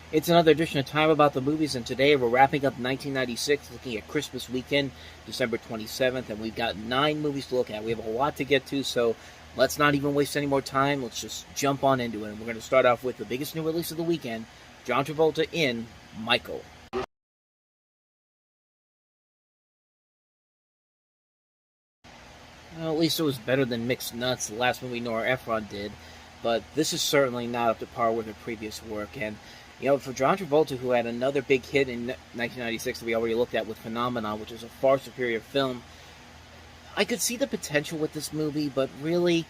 It's another edition of Time About the Movies, and today we're wrapping up 1996, looking at Christmas weekend, December 27th, and we've got 9 movies to look at. We have a lot to get to, so let's not even waste any more time. Let's just jump on into it. And we're going to start off with the biggest new release of the weekend, John Travolta in Michael. Well, at least it was better than Mixed Nuts, the last movie Nora Ephron did, but this is certainly not up to par with her previous work. And, for John Travolta, who had another big hit in 1996 that we already looked at with Phenomenon, which is a far superior film, I could see the potential with this movie, but really,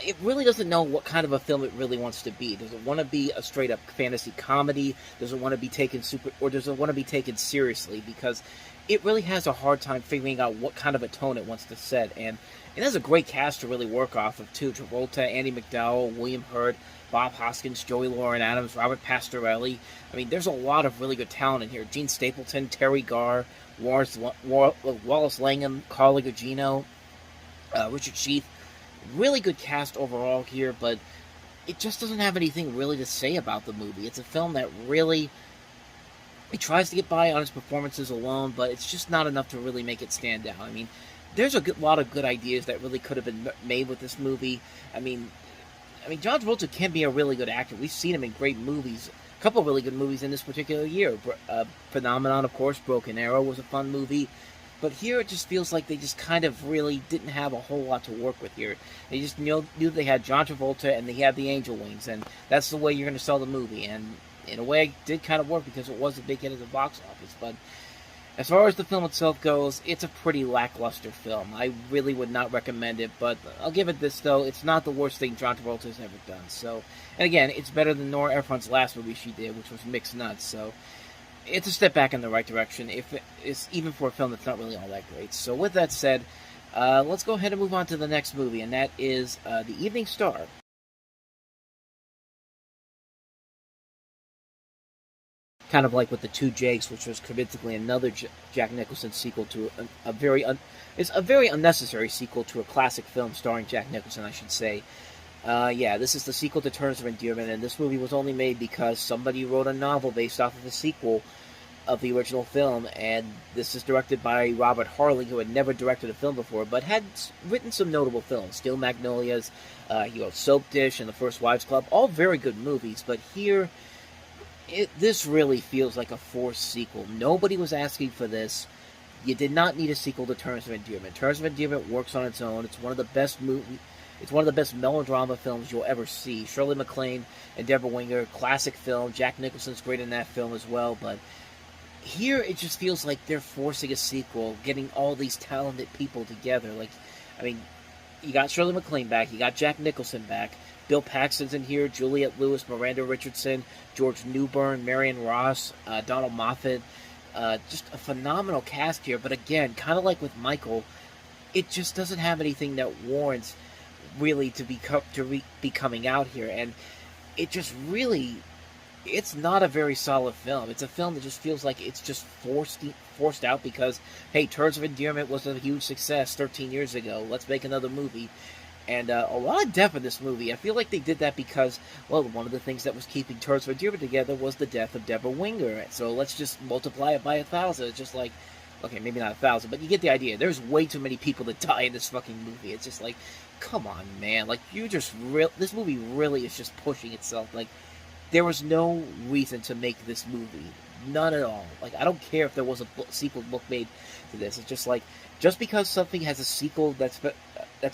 it really doesn't know what kind of a film it really wants to be. Does it want to be a straight-up fantasy comedy? Does it want to be taken or does it want to be taken seriously? Because it really has a hard time figuring out what kind of a tone it wants to set, and it has a great cast to really work off of, too. Travolta, Andy McDowell, William Hurt, Bob Hoskins, Joey Lauren Adams, Robert Pastorelli. I mean, there's a lot of really good talent in here. Gene Stapleton, Terry Garr, Wallace Langham, Carla Gugino, Richard Sheath. Really good cast overall here, but it just doesn't have anything really to say about the movie. It's a film that really, it tries to get by on its performances alone, but it's just not enough to really make it stand out. I mean, there's a lot of good ideas that really could have been made with this movie. I mean, John Travolta can be a really good actor. We've seen him in great movies, a couple of really good movies in this particular year. Phenomenon, of course, Broken Arrow was a fun movie. But here it just feels like they just kind of really didn't have a whole lot to work with here. They just knew they had John Travolta and they had the Angel Wings, and that's the way you're going to sell the movie. And in a way, it did kind of work because it was a big hit at the box office. But as far as the film itself goes, it's a pretty lackluster film. I really would not recommend it, but I'll give it this, though. It's not the worst thing John Travolta has ever done. So, and again, it's better than Nora Ephron's last movie she did, which was Mixed Nuts. So it's a step back in the right direction, even for a film that's not really all that great. So with that said, let's go ahead and move on to the next movie, and that is The Evening Star. Kind of like with The Two Jakes, which was basically another Jack Nicholson sequel to it's a very unnecessary sequel to a classic film starring Jack Nicholson, I should say. This is the sequel to Terms of Endearment, and this movie was only made because somebody wrote a novel based off of the sequel of the original film, and this is directed by Robert Harley, who had never directed a film before, but had written some notable films. Steel Magnolias, he wrote Soap Dish and The First Wives Club, all very good movies, but here, this really feels like a forced sequel. Nobody was asking for this. You did not need a sequel to Terms of Endearment. Terms of Endearment works on its own. It's one of the best movies. It's one of the best melodrama films you'll ever see. Shirley MacLaine and Deborah Winger, classic film. Jack Nicholson's great in that film as well, but here it just feels like they're forcing a sequel, getting all these talented people together. You got Shirley MacLaine back, you got Jack Nicholson back, Bill Paxton's in here, Juliette Lewis, Miranda Richardson, George Newbern, Marion Ross, Donald Moffat. Just a phenomenal cast here, but again, kind of like with Michael, it just doesn't have anything that warrants really to be coming out here, and it just really, it's not a very solid film. It's a film that just feels like it's just forced out because, hey, Terms of Endearment was a huge success 13 years ago. Let's make another movie. And a lot of death in this movie. I feel like they did that because, well, one of the things that was keeping Terms of Endearment together was the death of Deborah Winger. So let's just multiply it by 1,000. It's just like, okay, maybe not 1,000, but you get the idea. There's way too many people that die in this fucking movie. It's just like, come on, man. Like, this movie really is just pushing itself. Like, there was no reason to make this movie. None at all. Like, I don't care if there was a sequel book made to this. It's just like, just because something has a sequel that's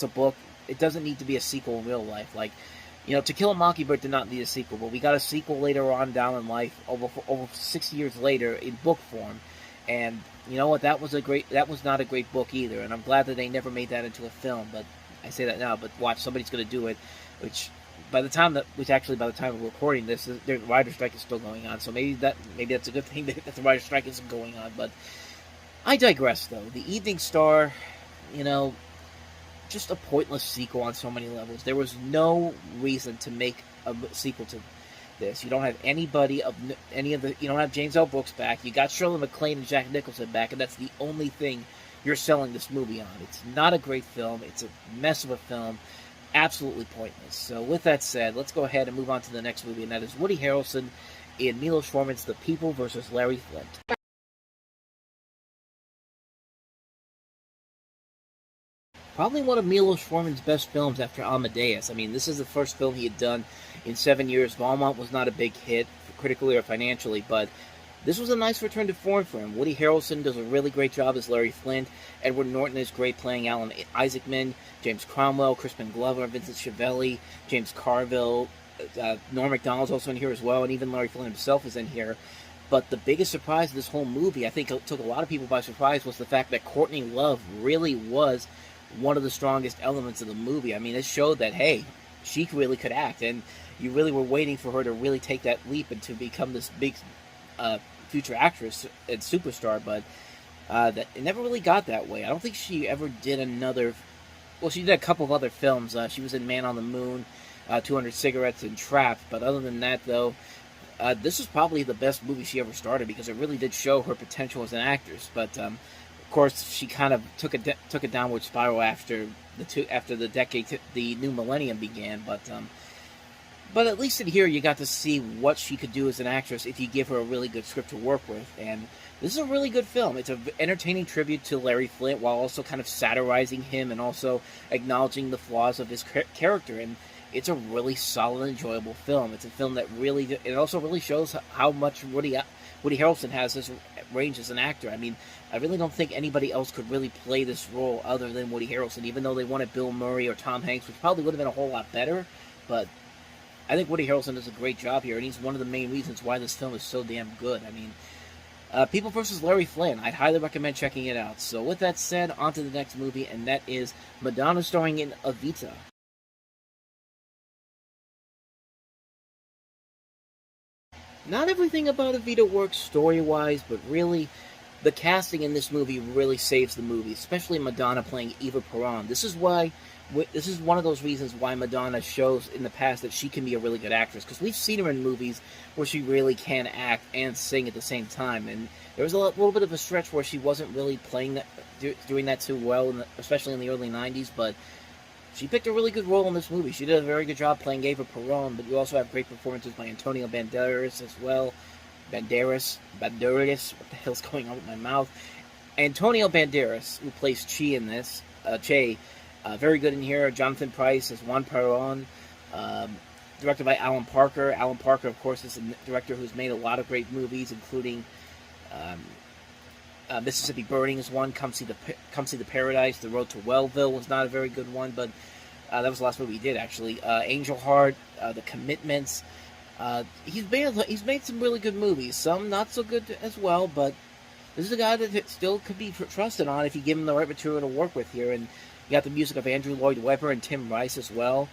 a book, it doesn't need to be a sequel in real life. Like, To Kill a Mockingbird did not need a sequel, but we got a sequel later on down in life, over 6 years later, in book form. And you know what? That was not a great book either. And I'm glad that they never made that into a film. But I say that now. But watch, somebody's going to do it. By the time we're recording this, the writer's strike is still going on. So maybe that's a good thing that the writer's strike isn't going on. But I digress, though. The Evening Star, just a pointless sequel on so many levels. There was no reason to make a sequel to this. You don't have you don't have James L. Brooks back. You got Shirley MacLaine and Jack Nicholson back, and that's the only thing you're selling this movie on. It's not a great film. It's a mess of a film. Absolutely pointless. So with that said, let's go ahead and move on to the next movie, and that is Woody Harrelson in Milos Forman's The People versus Larry Flint. Probably one of Milos Forman's best films after Amadeus. I mean, this is the first film he had done in 7 years. Valmont was not a big hit, critically or financially, but this was a nice return to form for him. Woody Harrelson does a really great job as Larry Flint. Edward Norton is great playing Alan Isaacman. James Cromwell, Crispin Glover, Vincent Schiavelli, James Carville, Norm Macdonald's also in here as well, and even Larry Flint himself is in here. But the biggest surprise of this whole movie, I think it took a lot of people by surprise, was the fact that Courtney Love really was one of the strongest elements of the movie. I mean, it showed that, hey, she really could act, and you really were waiting for her to really take that leap and to become this big future actress and superstar, but that it never really got that way. I don't think she ever did another. Well, she did a couple of other films. She was in Man on the Moon, 200 Cigarettes, and Trapped. But other than that, though, this is probably the best movie she ever started because it really did show her potential as an actress. But of course, she kind of took a downward spiral after the new millennium began. But at least in here, you got to see what she could do as an actress if you give her a really good script to work with. And this is a really good film. It's an entertaining tribute to Larry Flint while also kind of satirizing him and also acknowledging the flaws of his character. And it's a really solid, enjoyable film. It's a film that it also really shows how much Woody Harrelson has his range as an actor. I mean, I really don't think anybody else could really play this role other than Woody Harrelson, even though they wanted Bill Murray or Tom Hanks, which probably would have been a whole lot better. But I think Woody Harrelson does a great job here, and he's one of the main reasons why this film is so damn good. I mean, People vs. Larry Flint, I'd highly recommend checking it out. So with that said, on to the next movie, and that is Madonna starring in Evita. Not everything about Evita works story-wise, but really, the casting in this movie really saves the movie, especially Madonna playing Eva Peron. This is one of those reasons why Madonna shows in the past that she can be a really good actress, because we've seen her in movies where she really can act and sing at the same time, and there was a little bit of a stretch where she wasn't really doing that too well, especially in the early 90s, but she picked a really good role in this movie. She did a very good job playing Eva Peron, but you also have great performances by Antonio Banderas as well. Banderas, what the hell's going on with my mouth? Antonio Banderas, who plays Che in this, very good in here. Jonathan Pryce as Juan Perón, directed by Alan Parker. Alan Parker, of course, is a director who's made a lot of great movies, including Mississippi Burning is one. Come See the Paradise. The Road to Wellville was not a very good one, but that was the last movie he did, actually. Angel Heart, The Commitments. He's made some really good movies. Some not so good as well, but this is a guy that still could be trusted on if you give him the right material to work with here. And you got the music of Andrew Lloyd Webber and Tim Rice as well.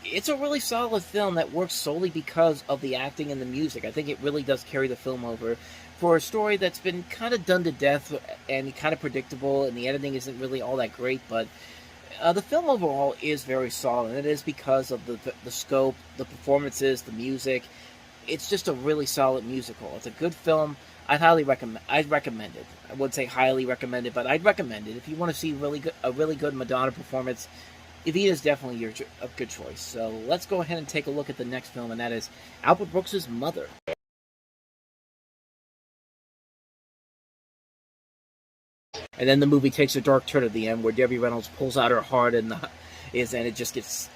It's a really solid film that works solely because of the acting and the music. I think it really does carry the film over for a story that's been kind of done to death and kind of predictable, and the editing isn't really all that great, but the film overall is very solid, and it is because of the scope, the performances, the music. It's just a really solid musical. It's a good film. I'd recommend it. I wouldn't say highly recommend it, but I'd recommend it. If you want to see a really good Madonna performance, Evita is definitely a good choice. So let's go ahead and take a look at the next film, and that is Albert Brooks' Mother. And then the movie takes a dark turn at the end, where Debbie Reynolds pulls out her heart, and it just gets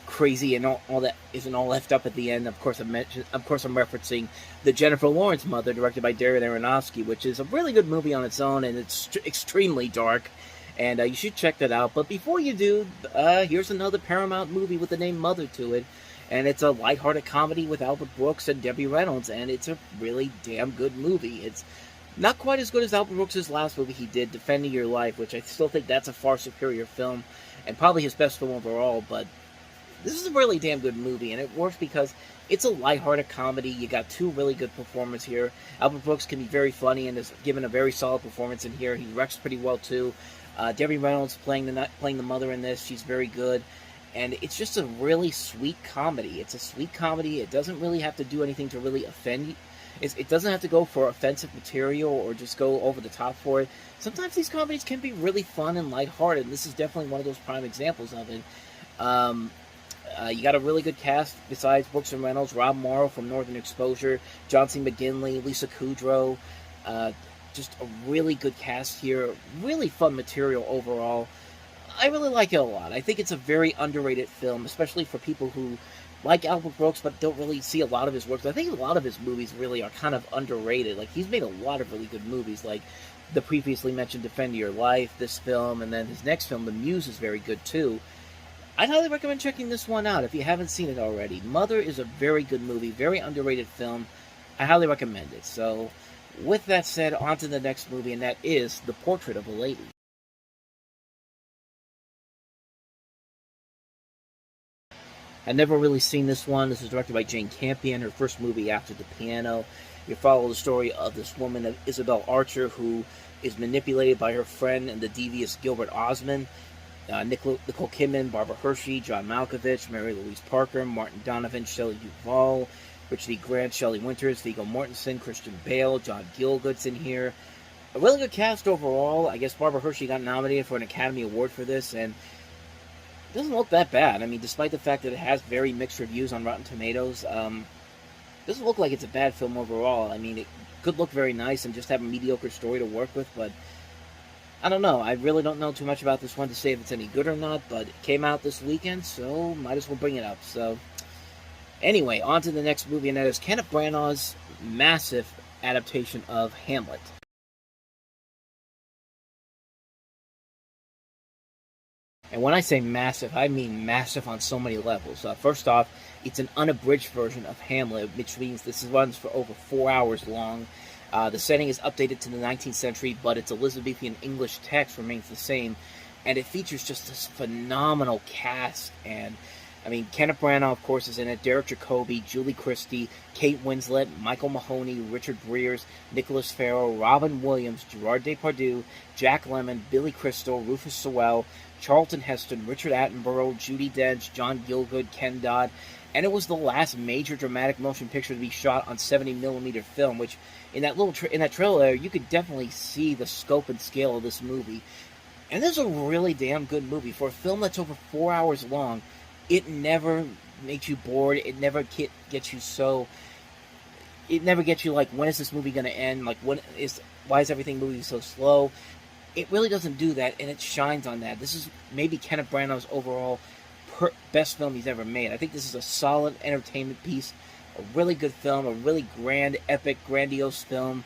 crazy, and all that isn't all left up at the end. Of course, I'm referencing the Jennifer Lawrence Mother, directed by Darren Aronofsky, which is a really good movie on its own, and it's extremely dark, and you should check that out. But before you do, here's another Paramount movie with the name Mother to it, and it's a lighthearted comedy with Albert Brooks and Debbie Reynolds, and it's a really damn good movie. It's not quite as good as Albert Brooks' last movie he did, Defending Your Life, which I still think that's a far superior film, and probably his best film overall, but this is a really damn good movie, and it works because it's a lighthearted comedy. You got two really good performers here. Albert Brooks can be very funny and is given a very solid performance in here. He directs pretty well, too. Debbie Reynolds playing the mother in this. She's very good. And it's just a really sweet comedy. It's a sweet comedy. It doesn't really have to do anything to really offend you. It doesn't have to go for offensive material or just go over the top for it. Sometimes these comedies can be really fun and lighthearted, and this is definitely one of those prime examples of it. You got a really good cast besides Brooks and Reynolds, Rob Morrow from Northern Exposure, John C. McGinley, Lisa Kudrow. Uh, just a really good cast here. Really fun material overall. I really like it a lot. I think it's a very underrated film, especially for people who like Albert Brooks but don't really see a lot of his work. I think a lot of his movies really are kind of underrated. Like, he's made a lot of really good movies, like the previously mentioned Defend Your Life, this film, and then his next film, The Muse, is very good too. I'd highly recommend checking this one out if you haven't seen it already. Mother is a very good movie, very underrated film. I highly recommend it. So, with that said, on to the next movie, and that is The Portrait of a Lady. I've never really seen this one. This was directed by Jane Campion, her first movie after The Piano. You follow the story of this woman, Isabel Archer, who is manipulated by her friend and the devious Gilbert Osmond. Nicole Kidman, Barbara Hershey, John Malkovich, Mary Louise Parker, Martin Donovan, Shelley Duvall, Richard E. Grant, Shelley Winters, Viggo Mortensen, Christian Bale, John Gielgud's in here. A really good cast overall. I guess Barbara Hershey got nominated for an Academy Award for this, and it doesn't look that bad. I mean, despite the fact that it has very mixed reviews on Rotten Tomatoes, doesn't look like it's a bad film overall. I mean, it could look very nice and just have a mediocre story to work with, but I don't know. I really don't know too much about this one to say if it's any good or not, but it came out this weekend, so might as well bring it up. So, anyway, on to the next movie, and that is Kenneth Branagh's massive adaptation of Hamlet. And when I say massive, I mean massive on so many levels. First off, it's an unabridged version of Hamlet, which means this runs for over 4 hours long. The setting is updated to the 19th century, but its Elizabethan English text remains the same. And it features just this phenomenal cast. And, I mean, Kenneth Branagh, of course, is in it. Derek Jacobi, Julie Christie, Kate Winslet, Michael Mahoney, Richard Breers, Nicholas Farrell, Robin Williams, Gerard Depardieu, Jack Lemmon, Billy Crystal, Rufus Sewell, Charlton Heston, Richard Attenborough, Judi Dench, John Gielgud, Ken Dodd. And it was the last major dramatic motion picture to be shot on 70mm film, which in that trailer you could definitely see the scope and scale of this movie. And this is a really damn good movie for a film that's over 4 hours long. It never makes you bored. It never gets you so. It never gets you like, when is this movie going to end? Like, why is everything moving so slow? It really doesn't do that, and it shines on that. This is maybe Kenneth Branagh's overall best film he's ever made. I think this is a solid entertainment piece, a really good film, a really grand, epic, grandiose film.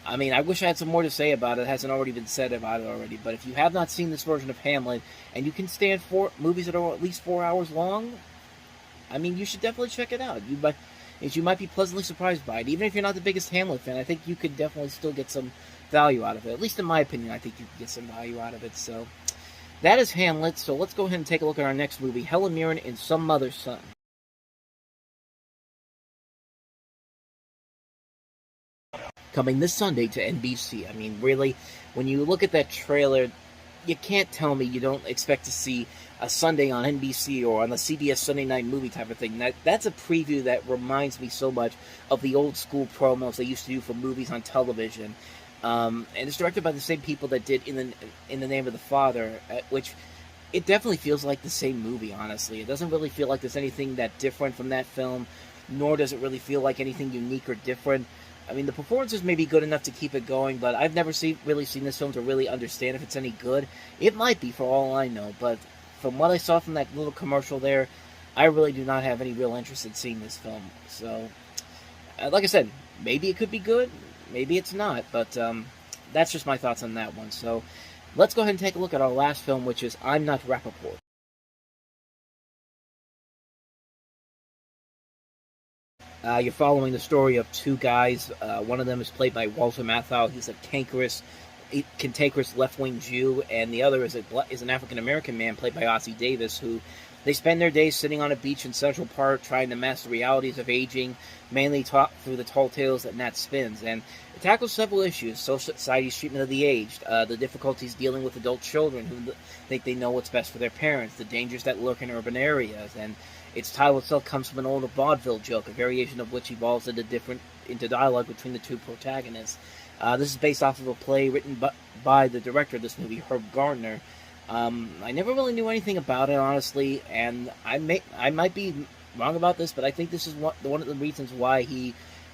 I mean, I wish I had some more to say about it. It hasn't already been said about it already. But if you have not seen this version of Hamlet, and you can stand for movies that are at least 4 hours long, I mean, you should definitely check it out. You might be pleasantly surprised by it. Even if you're not the biggest Hamlet fan, I think you could definitely still get some value out of it. At least in my opinion, I think you could get some value out of it. So that is Hamlet. So let's go ahead and take a look at our next movie, Helen Mirren in Some Mother's Son. Coming this Sunday to NBC. I mean, really, when you look at that trailer, you can't tell me you don't expect to see a Sunday on NBC or on the CBS Sunday Night Movie type of thing. That's a preview that reminds me so much of the old school promos they used to do for movies on television. And it's directed by the same people that did In the Name of the Father, which it definitely feels like the same movie, honestly. It doesn't really feel like there's anything that different from that film, nor does it really feel like anything unique or different. I mean, the performances may be good enough to keep it going, but I've never really seen this film to really understand if it's any good. It might be, for all I know, but from what I saw from that little commercial there, I really do not have any real interest in seeing this film. So, like I said, maybe it could be good, maybe it's not, but that's just my thoughts on that one. So, let's go ahead and take a look at our last film, which is I'm Not Rappaport. You're following the story of two guys. One of them is played by Walter Matthau. He's a cantankerous left-wing Jew, and the other is an African-American man played by Ossie Davis, who they spend their days sitting on a beach in Central Park trying to master the realities of aging, mainly taught through the tall tales that Nat spins. And it tackles several issues: social society's treatment of the aged, the difficulties dealing with adult children who think they know what's best for their parents, the dangers that lurk in urban areas, and its title itself comes from an old vaudeville joke, a variation of which evolves into dialogue between the two protagonists. This is based off of a play written by the director of this movie, Herb Gardner. I never really knew anything about it, honestly, and I might be wrong about this, but I think this is one of the reasons why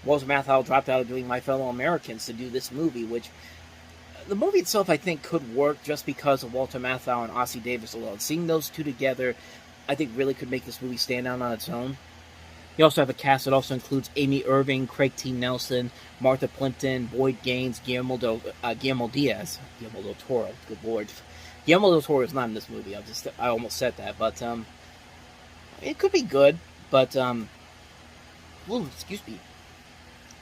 Walter Matthau dropped out of doing My Fellow Americans to do this movie, which the movie itself, I think, could work just because of Walter Matthau and Ossie Davis alone. Seeing those two together, I think, really could make this movie stand out on its own. You also have a cast that also includes Amy Irving, Craig T. Nelson, Martha Plimpton, Boyd Gaines, Guillermo del Toro. Good lord, Guillermo del Toro is not in this movie. I almost said that, but it could be good. But excuse me.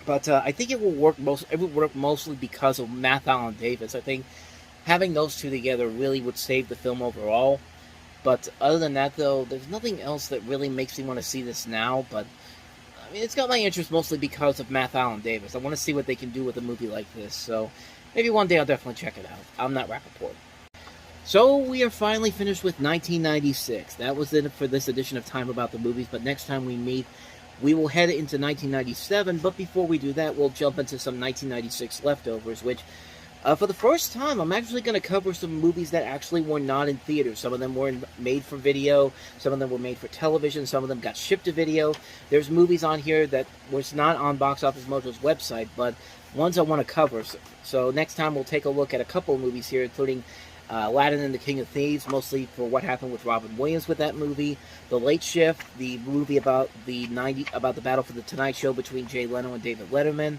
But I think it will work mostly because of Matthau and Davis. I think having those two together really would save the film overall. But other than that, though, there's nothing else that really makes me want to see this now. But I mean, it's got my interest mostly because of Matthau and Davis. I want to see what they can do with a movie like this. So maybe one day I'll definitely check it out. I'm not Rappaport. So we are finally finished with 1996. That was it for this edition of Time About the Movies. But next time we meet, we will head into 1997. But before we do that, we'll jump into some 1996 leftovers, which for the first time, I'm actually going to cover some movies that actually were not in theaters. Some of them were made for video, some of them were made for television, some of them got shipped to video. There's movies on here that was not on Box Office Mojo's website, but ones I want to cover. So next time we'll take a look at a couple of movies here, including Aladdin and the King of Thieves, mostly for what happened with Robin Williams with that movie. The Late Shift, the movie about the battle for the Tonight Show between Jay Leno and David Letterman.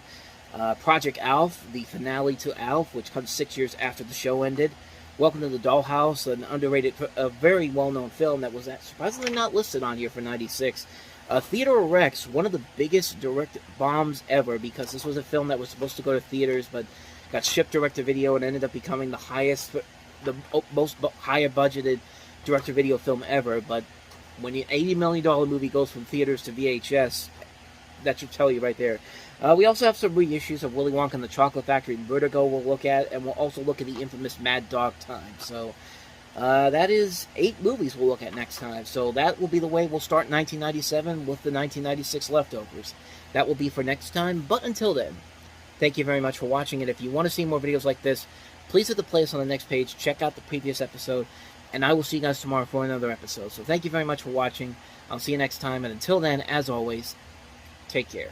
Project Alf, the finale to Alf, which comes 6 years after the show ended. Welcome to the Dollhouse, an underrated, a very well-known film that was surprisingly not listed on here for 96. Theodore Rex, one of the biggest direct bombs ever, because this was a film that was supposed to go to theaters, but got shipped direct-to-video and ended up becoming the most higher budgeted direct-to-video film ever. But when an $80 million movie goes from theaters to VHS, that should tell you right there. We also have some reissues of Willy Wonka and the Chocolate Factory and Vertigo we'll look at, and we'll also look at the infamous Mad Dog Time. So that is 8 movies we'll look at next time. So that will be the way we'll start 1997 with the 1996 leftovers. That will be for next time, but until then, thank you very much for watching, and if you want to see more videos like this, please hit the playlist on the next page, check out the previous episode, and I will see you guys tomorrow for another episode. So thank you very much for watching. I'll see you next time, and until then, as always, take care.